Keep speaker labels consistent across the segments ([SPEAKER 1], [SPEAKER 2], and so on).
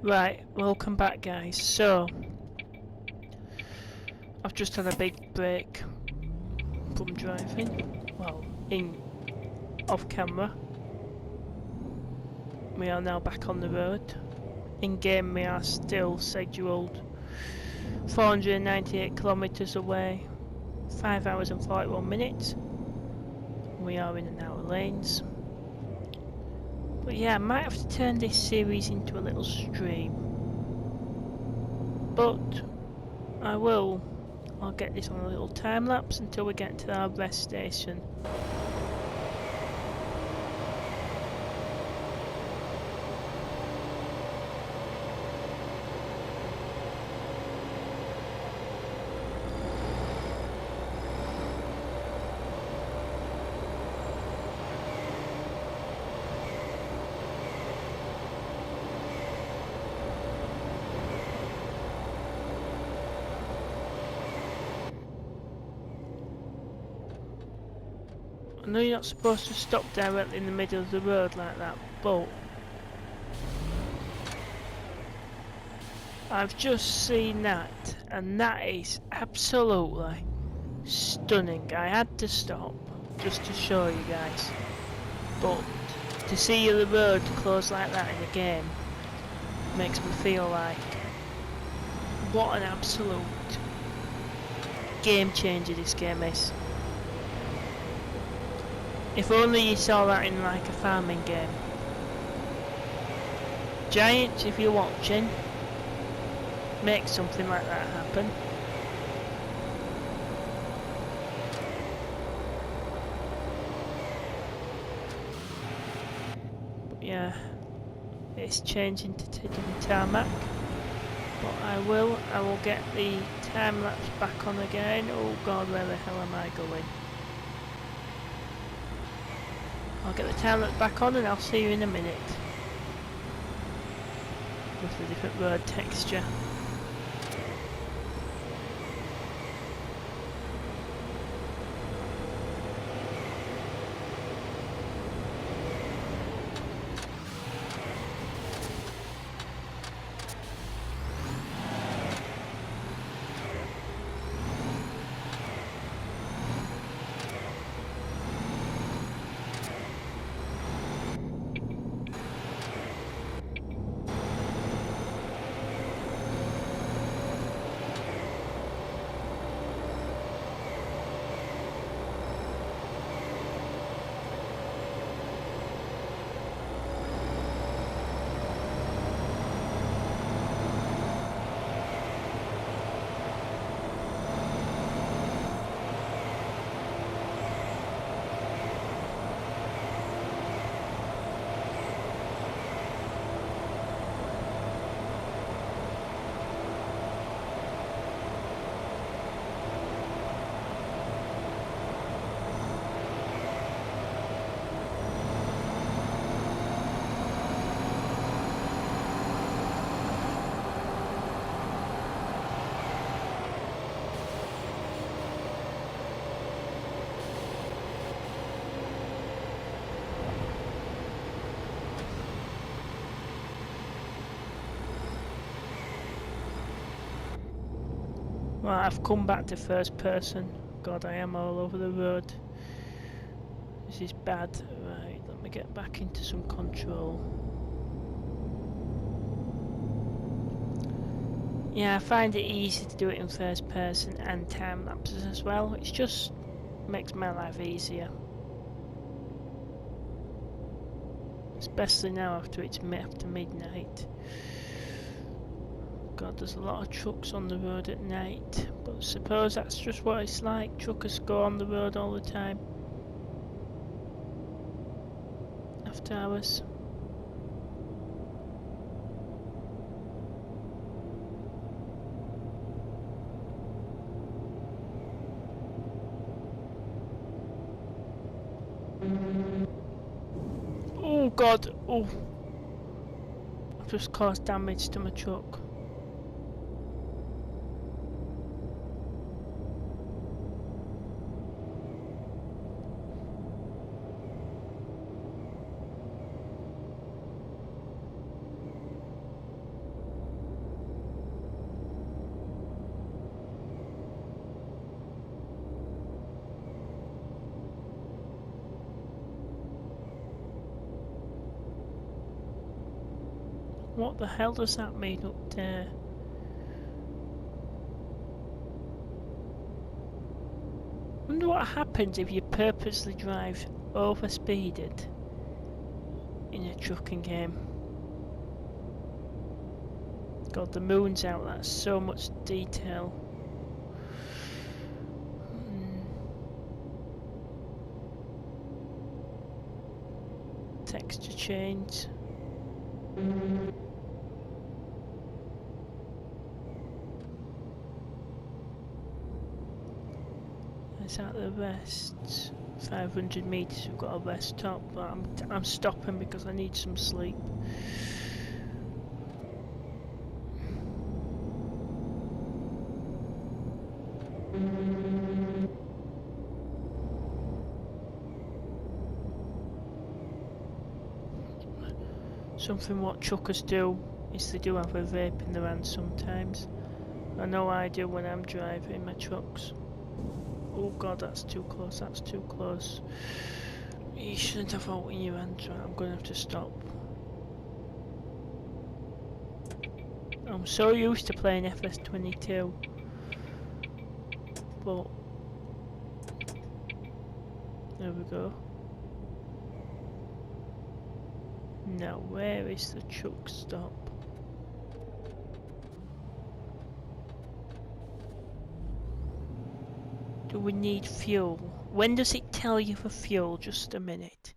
[SPEAKER 1] Right, welcome back guys. So, I've just had a big break from driving. Well, off camera. We are now back on the road. In game we are still scheduled 498 kilometers away, 5 hours and 41 minutes. We are in and out of lanes. But yeah, I might have to turn this series into a little stream. But I'll get this on a little time lapse until we get to our rest station. I know you're not supposed to stop directly in the middle of the road like that, but I've just seen that, and that is absolutely stunning. I had to stop just to show you guys, but to see the road close like that in a game makes me feel like what an absolute game changer this game is. If only you saw that in like a farming game. Giants, if you're watching, make something like that happen. But yeah, it's changing to the tarmac. But I will get the time lapse back on again. Oh god, where the hell am I going? I'll get the time lapse back on and I'll see you in a minute. With the different road texture. Right, I've come back to first person. God, I am all over the road. This is bad. Right, let me get back into some control. Yeah, I find it easy to do it in first person and time lapses as well. It just makes my life easier. Especially now after after midnight. God, there's a lot of trucks on the road at night, but I suppose that's just what it's like. Truckers go on the road all the time after hours. Oh God, oh, I've just caused damage to my truck. What the hell does that mean up there? Wonder what happens if you purposely drive over speeded in a trucking game. God, the moon's out, that's so much detail. Texture change. Is that the rest? 500 meters, we've got a rest stop, but I'm stopping because I need some sleep. Something what truckers do is they do have a vape in their hand sometimes. I know I do when I'm driving my trucks. Oh god, that's too close, that's too close. You shouldn't have out in your hands, right? I'm going to have to stop. I'm so used to playing FS22. But... there we go. Now, where is the truck stop? Do we need fuel? When does it tell you for fuel? Just a minute.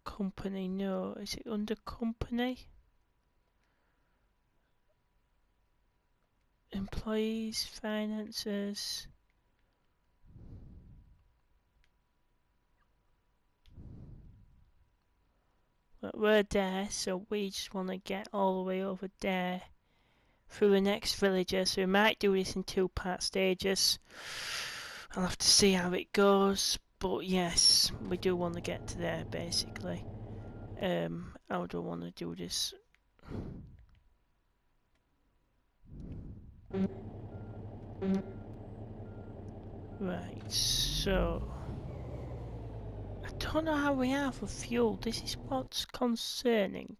[SPEAKER 1] Company, no. Is it under company? Employees, finances. But we're there, so we just want to get all the way over there through the next villager. So we might do this in 2-part stages. I'll have to see how it goes. But yes, we do want to get to there basically. How do I want to do this? Right, so I don't know how we are for fuel. This is what's concerning.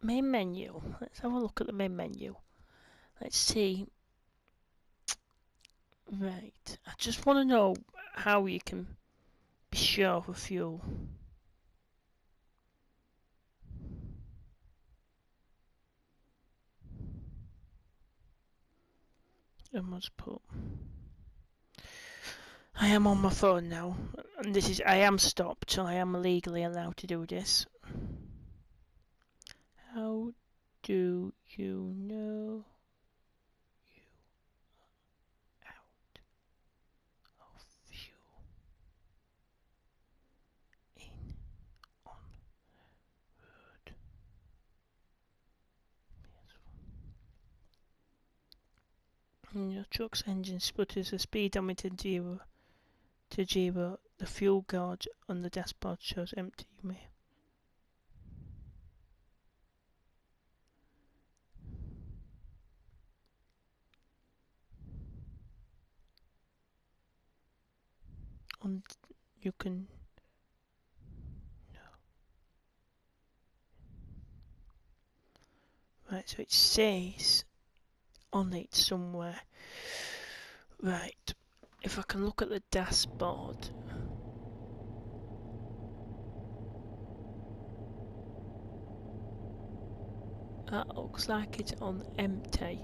[SPEAKER 1] Main menu. Let's have a look at the main menu. Let's see. Right, I just want to know how you can be sure for fuel. I must put. I am on my phone now, and this is. I am stopped, so I am legally allowed to do this. How do you know you are out of fuel in on road? Your truck's engine sputters, the speedometer 0 to 0. The fuel gauge on the dashboard shows empty. You may. And you can. No. Right, so it says on it somewhere. Right, if I can look at the dashboard. That looks like it's on empty.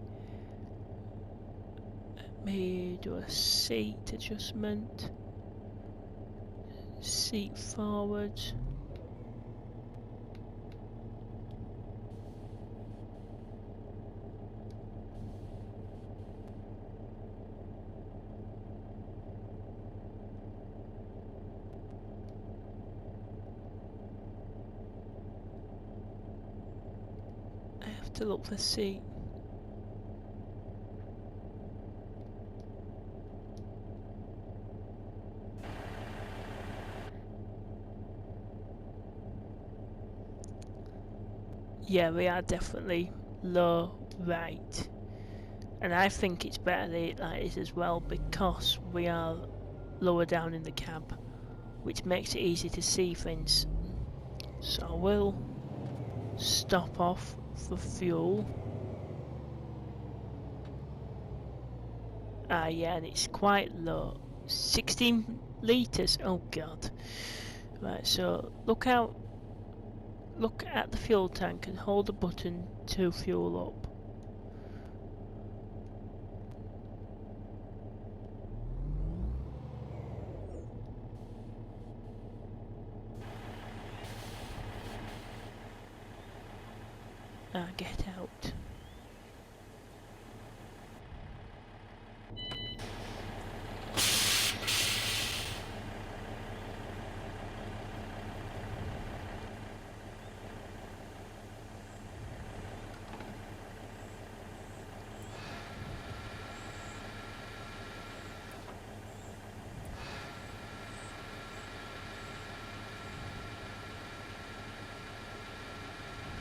[SPEAKER 1] Let me do a seat adjustment. Seat forward. I have to look for seat. Yeah, we are definitely low right. And I think it's better that it is as well because we are lower down in the cab. which makes it easy to see things. So I will stop off for fuel. Ah yeah, and it's quite low. 16 litres, oh god. Right, so look at the fuel tank and hold the button to fuel up. Get out.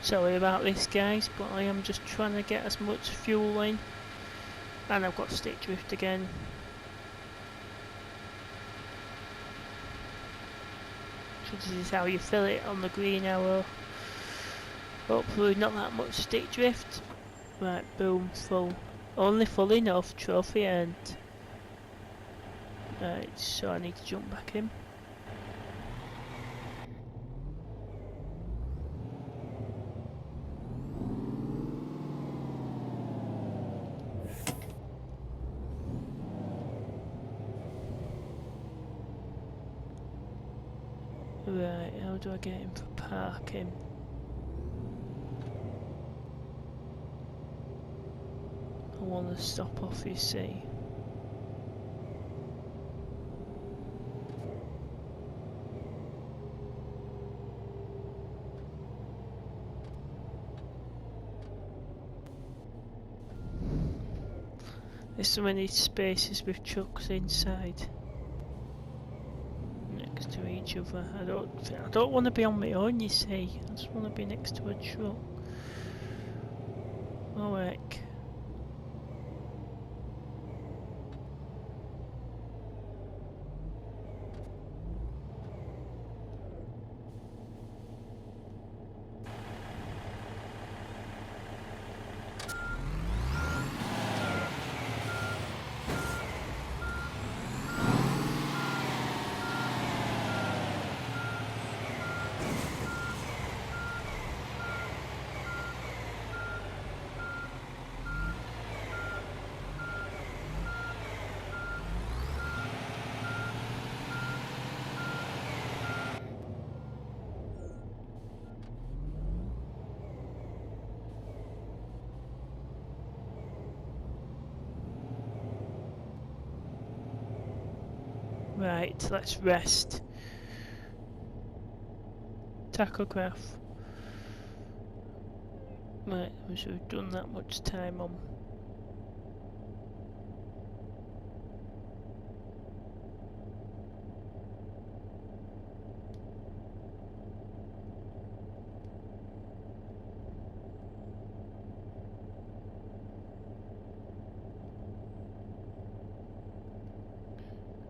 [SPEAKER 1] Sorry about this guys, but I am just trying to get as much fuel in. And I've got stick drift again. So this is how you fill it on the green arrow. Hopefully not that much stick drift. Right, boom, full. Only full enough, trophy earned. Right, so I need to jump back in. Right, how do I get in for parking? I want to stop off, you see. There's so many spaces with trucks inside. Next to each other. I don't want to be on my own, you see. I just want to be next to a truck. Oh heck. Right, let's rest. Tachograph. Right, so we've done that much time on.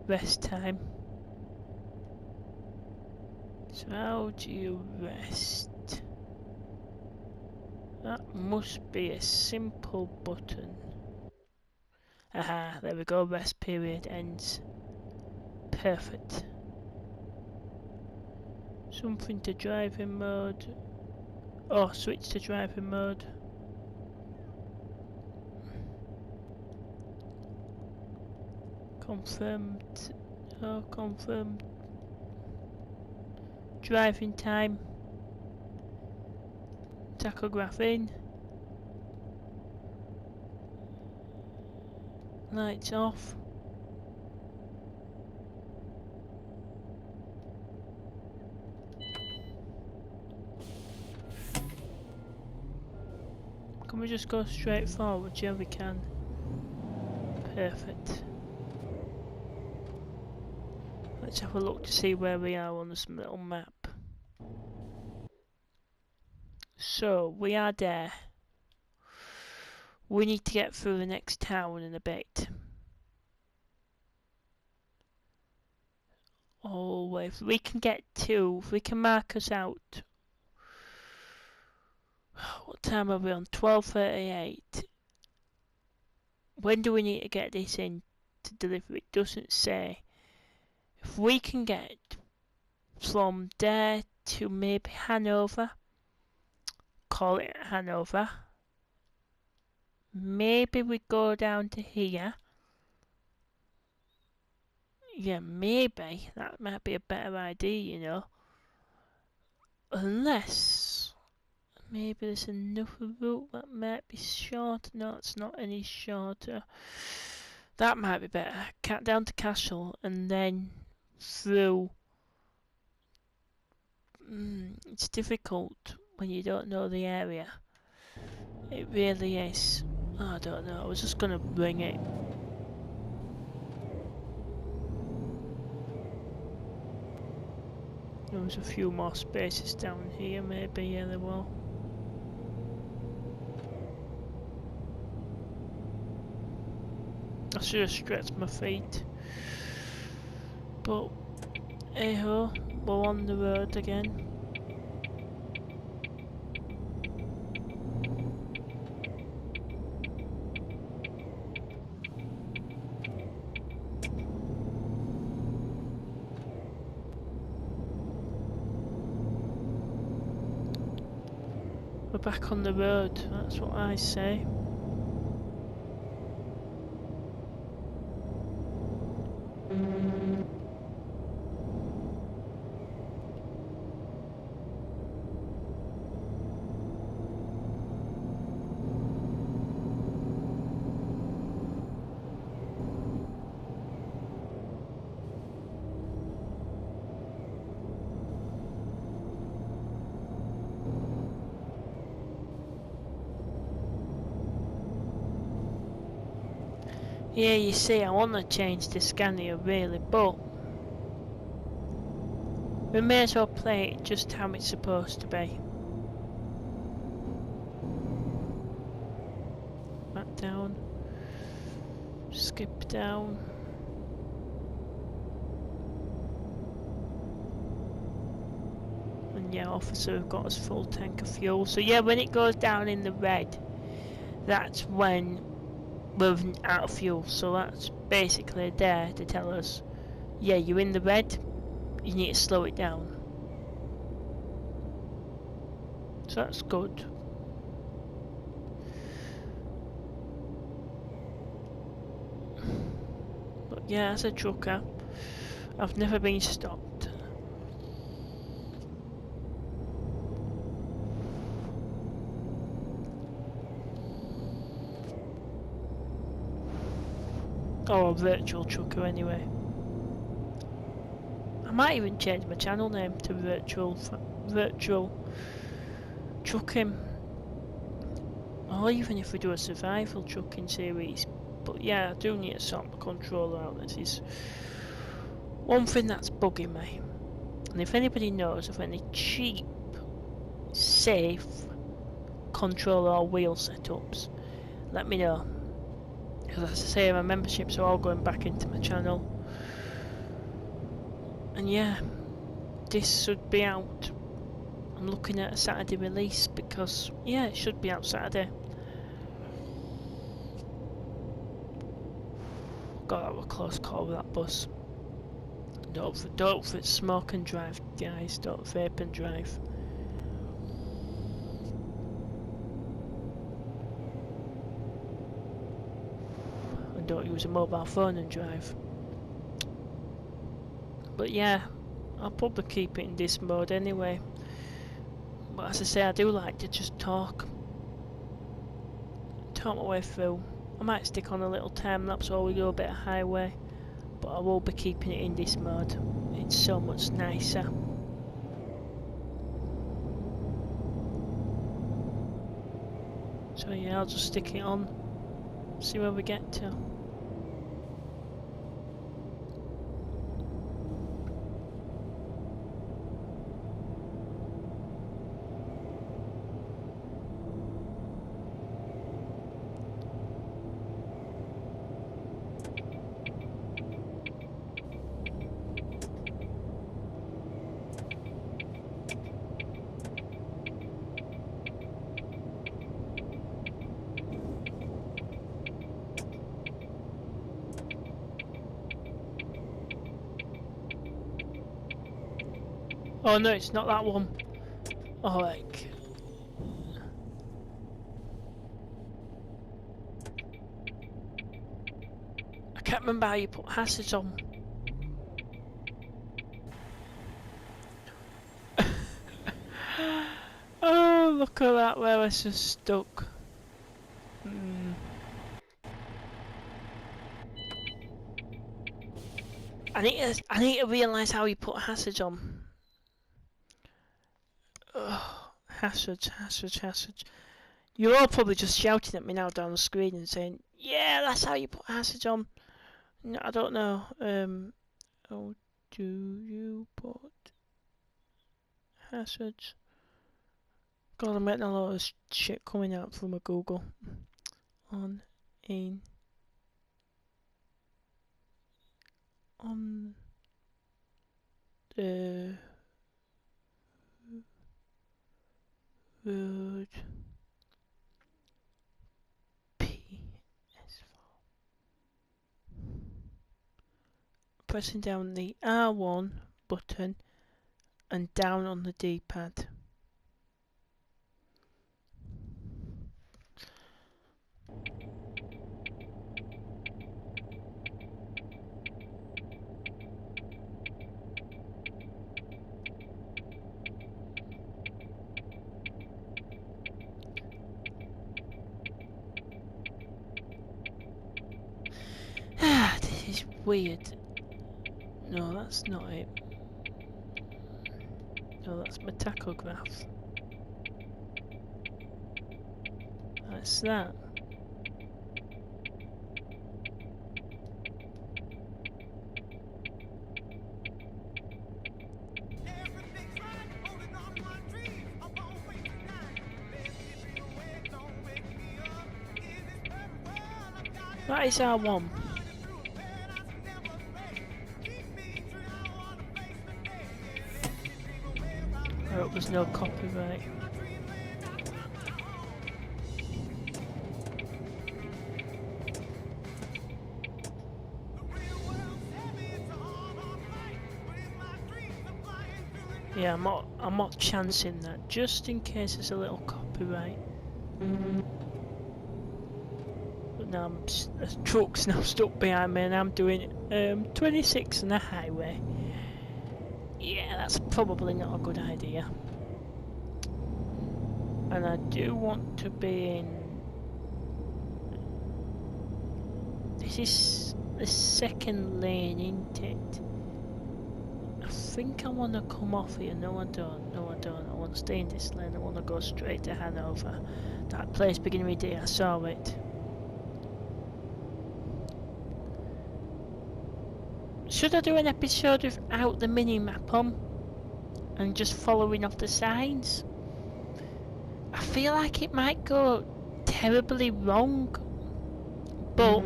[SPEAKER 1] Rest time. So how do you rest? That must be a simple button. Aha, there we go, rest period ends. Perfect. Something to driving mode. Oh, switch to driving mode. Confirmed. Oh, confirmed. Driving time. Tachograph in. Lights off. Can we just go straight forward? Yeah, we can. Perfect. Let's have a look to see where we are on this little map. So, we are there. We need to get through the next town in a bit. all the way. If we can get to, if we can mark us out. What time are we on? 12:38. When do we need to get this in to deliver? It doesn't say. If we can get from there to maybe Hanover, call it Hanover. Maybe we go down to here. Yeah, maybe that might be a better idea, you know. Unless maybe there's another route that might be shorter. No, it's not any shorter. That might be better. Down to Cashel and then through. It's difficult when you don't know the area. It really is. Oh, I don't know. I was just gonna bring it. There's a few more spaces down here, maybe. Yeah, there will. I should have stretched my feet. But, hey ho, we're on the road again. We're back on the road, that's what I say. Yeah, you see, I want to change the Scania really, but we may as well play it just how it's supposed to be. Back down. Skip down. And yeah, officer, we've got us full tank of fuel. So yeah, when it goes down in the red, that's when we're out of fuel. So that's basically there to tell us, yeah, you're in the red, you need to slow it down. So that's good. But yeah, as a trucker, I've never been stopped. Or a virtual trucker anyway. I might even change my channel name to virtual trucking. Or even if we do a survival trucking series. But yeah, I do need to sort my controller out. This is one thing that's bugging me. And if anybody knows of any cheap, safe controller or wheel setups, let me know. Because as I say, my memberships are all going back into my channel. And yeah, this should be out. I'm looking at a Saturday release because, yeah, it should be out Saturday. God, that was a close call with that bus. Don't smoke and drive, guys. Don't vape and drive. And don't use a mobile phone and drive. But yeah, I'll probably keep it in this mode anyway. But as I say, I do like to just talk my way through. I might stick on a little time lapse or we go a bit of highway, but I will be keeping it in this mode. It's so much nicer. So yeah, I'll just stick it on, see where we get to. Oh no, it's not that one. Oh, like... I can't remember how you put hazards on. Oh, look at that, where it's just stuck. I need to realise how you put hazards on. Ugh, hazards. You're all probably just shouting at me now down the screen and saying, yeah, that's how you put hazards on. No, I don't know. How do you put hazards? God, I'm getting a lot of shit coming out from a Google. On the road PS4. Pressing down the R1 button and down on the D-pad. This is weird. No, that's not it. No, that's my tachograph. That's that. That is R1. I hope there's no copyright. Yeah, I'm not chancing that, just in case there's a little copyright. But now a truck's now stuck behind me and I'm doing 26 on the highway. Yeah, that's probably not a good idea. And I do want to be in... This is the second lane, isn't it? I think I want to come off here. No, I don't. I want to stay in this lane. I want to go straight to Hanover. That place beginning with D, I saw it. Should I do an episode without the mini-map on? And just following off the signs? I feel like it might go terribly wrong. But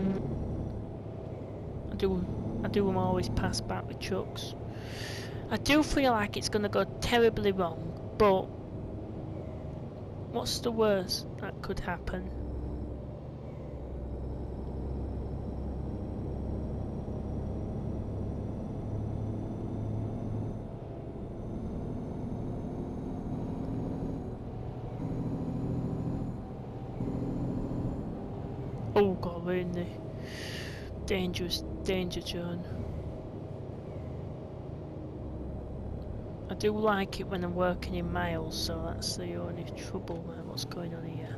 [SPEAKER 1] I do always pass back with trucks. I do feel like it's going to go terribly wrong, but what's the worst that could happen? Oh god, we're in the danger zone. I do like it when I'm working in miles, so that's the only trouble with what's going on here.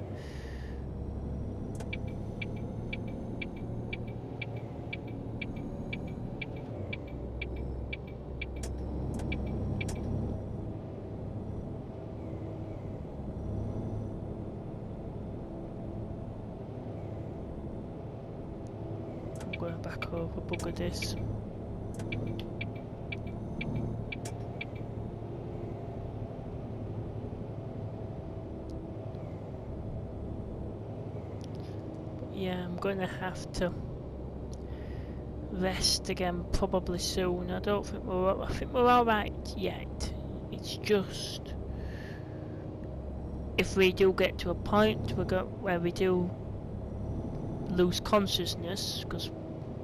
[SPEAKER 1] I'm going back over, bugger this. Yeah, I'm going to have to rest again probably soon. I think we're alright yet. It's just if we do get to a point where we do lose consciousness, because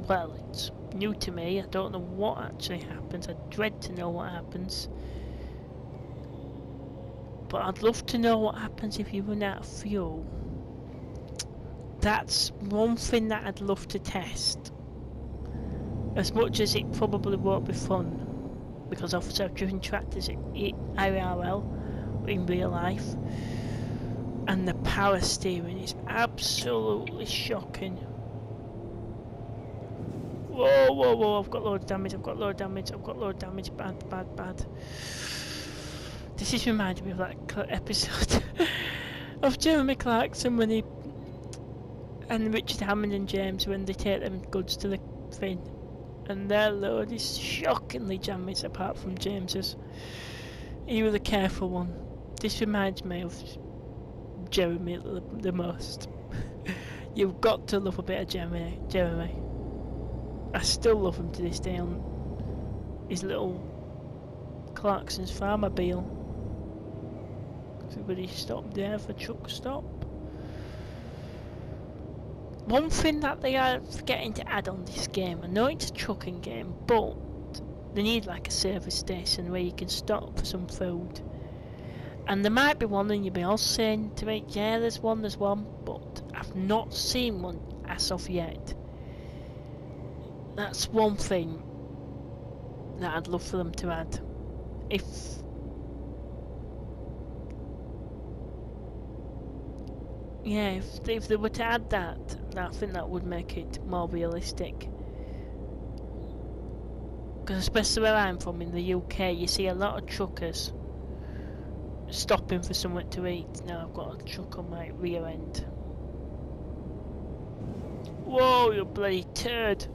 [SPEAKER 1] well, it's new to me. I don't know what actually happens. I dread to know what happens. But I'd love to know what happens if you run out of fuel. That's one thing that I'd love to test. As much as it probably won't be fun, because obviously I've driven tractors IRL in real life, and the power steering is absolutely shocking. Whoa, whoa, whoa, I've got loads of damage, I've got loads of damage, I've got loads of damage, bad, bad, bad. This is reminding me of that episode of Jeremy Clarkson when he and Richard Hammond and James when they take them goods to the thing, and their load is shockingly damaged apart from James's. He was a careful one. This reminds me of Jeremy the most. You've got to love a bit of Jeremy. I still love him to this day on his little Clarkson's Farmobile. Everybody stopped there for truck stop. One thing that they are forgetting to add on this game, I know it's a trucking game, but they need like a service station where you can stop for some food. And there might be one, and you'll be all saying to me, yeah, there's one, but I've not seen one as of yet. That's one thing that I'd love for them to add. If they were to add that, I think that would make it more realistic. Because especially where I'm from in the UK, you see a lot of truckers stopping for something to eat. Now I've got a truck on my rear end. Whoa, you bloody turd!